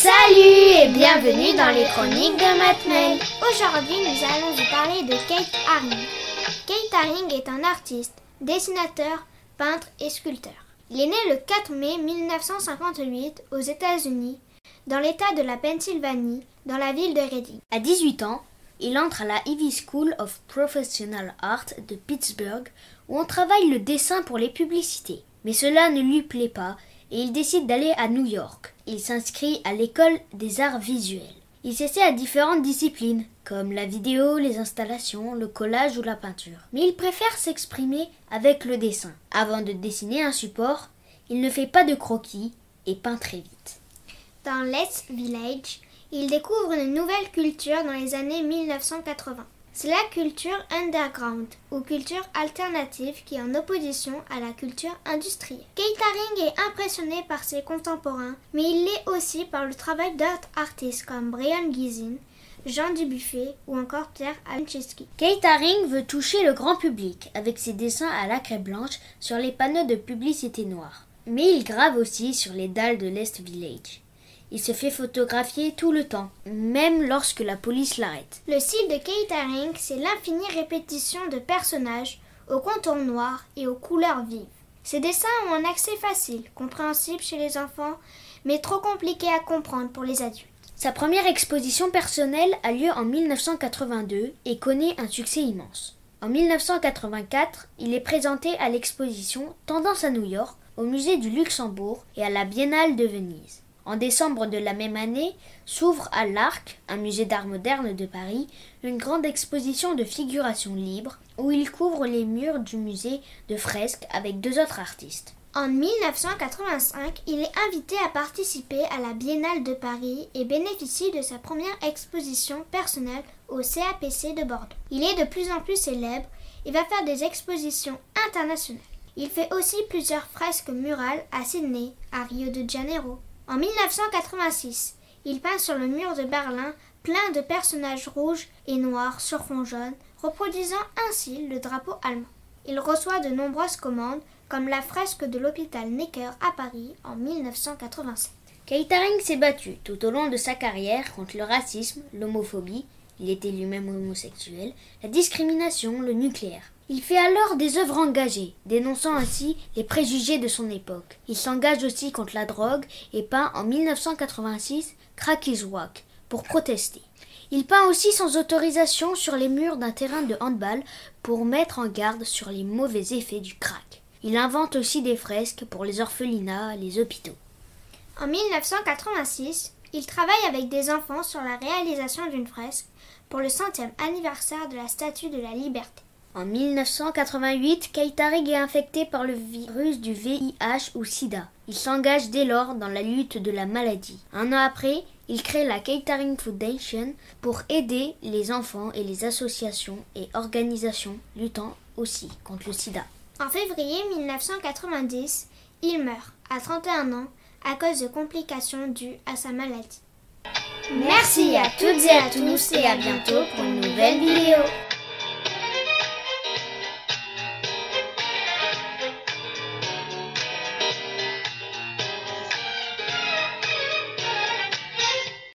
Salut et bienvenue dans les chroniques de Matmel. Aujourd'hui, nous allons vous parler de Keith Haring. Keith Haring est un artiste, dessinateur, peintre et sculpteur. Il est né le 4 mai 1958 aux États-Unis, dans l'État de la Pennsylvanie, dans la ville de Reading. À 18 ans, il entre à la Ivy School of Professional Art de Pittsburgh, où on travaille le dessin pour les publicités. Mais cela ne lui plaît pas et il décide d'aller à New York. Il s'inscrit à l'école des arts visuels. Il s'essaie à différentes disciplines, comme la vidéo, les installations, le collage ou la peinture. Mais il préfère s'exprimer avec le dessin. Avant de dessiner un support, il ne fait pas de croquis et peint très vite. Dans l'East Village, il découvre une nouvelle culture dans les années 1980. C'est la culture underground, ou culture alternative qui est en opposition à la culture industrielle. Keith Haring est impressionné par ses contemporains, mais il l'est aussi par le travail d'autres artistes comme Brion Gysin, Jean Dubuffet ou encore Pierre Amichevski. Keith Haring veut toucher le grand public avec ses dessins à la craie blanche sur les panneaux de publicité noire. Mais il grave aussi sur les dalles de l'East Village. Il se fait photographier tout le temps, même lorsque la police l'arrête. Le style de Keith Haring, c'est l'infinie répétition de personnages aux contours noirs et aux couleurs vives. Ses dessins ont un accès facile, compréhensible chez les enfants, mais trop compliqué à comprendre pour les adultes. Sa première exposition personnelle a lieu en 1982 et connaît un succès immense. En 1984, il est présenté à l'exposition Tendance à New York, au musée du Luxembourg et à la Biennale de Venise. En décembre de la même année, s'ouvre à l'Arc, un musée d'art moderne de Paris, une grande exposition de figuration libre où il couvre les murs du musée de fresques avec deux autres artistes. En 1985, il est invité à participer à la Biennale de Paris et bénéficie de sa première exposition personnelle au CAPC de Bordeaux. Il est de plus en plus célèbre et va faire des expositions internationales. Il fait aussi plusieurs fresques murales à Sydney, à Rio de Janeiro. En 1986, il peint sur le mur de Berlin plein de personnages rouges et noirs sur fond jaune, reproduisant ainsi le drapeau allemand. Il reçoit de nombreuses commandes, comme la fresque de l'hôpital Necker à Paris en 1987. Keith Haring s'est battu tout au long de sa carrière contre le racisme, l'homophobie, il était lui-même homosexuel, la discrimination, le nucléaire. Il fait alors des œuvres engagées, dénonçant ainsi les préjugés de son époque. Il s'engage aussi contre la drogue et peint en 1986 Crack Walk pour protester. Il peint aussi sans autorisation sur les murs d'un terrain de handball pour mettre en garde sur les mauvais effets du crack. Il invente aussi des fresques pour les orphelinats, les hôpitaux. En 1986, il travaille avec des enfants sur la réalisation d'une fresque pour le 100e anniversaire de la Statue de la Liberté. En 1988, Keith Haring est infecté par le virus du VIH ou SIDA. Il s'engage dès lors dans la lutte de la maladie. Un an après, il crée la Keith Haring Foundation pour aider les enfants et les associations et organisations luttant aussi contre le SIDA. En février 1990, il meurt à 31 ans à cause de complications dues à sa maladie. Merci à toutes et à tous et à bientôt pour une nouvelle vidéo.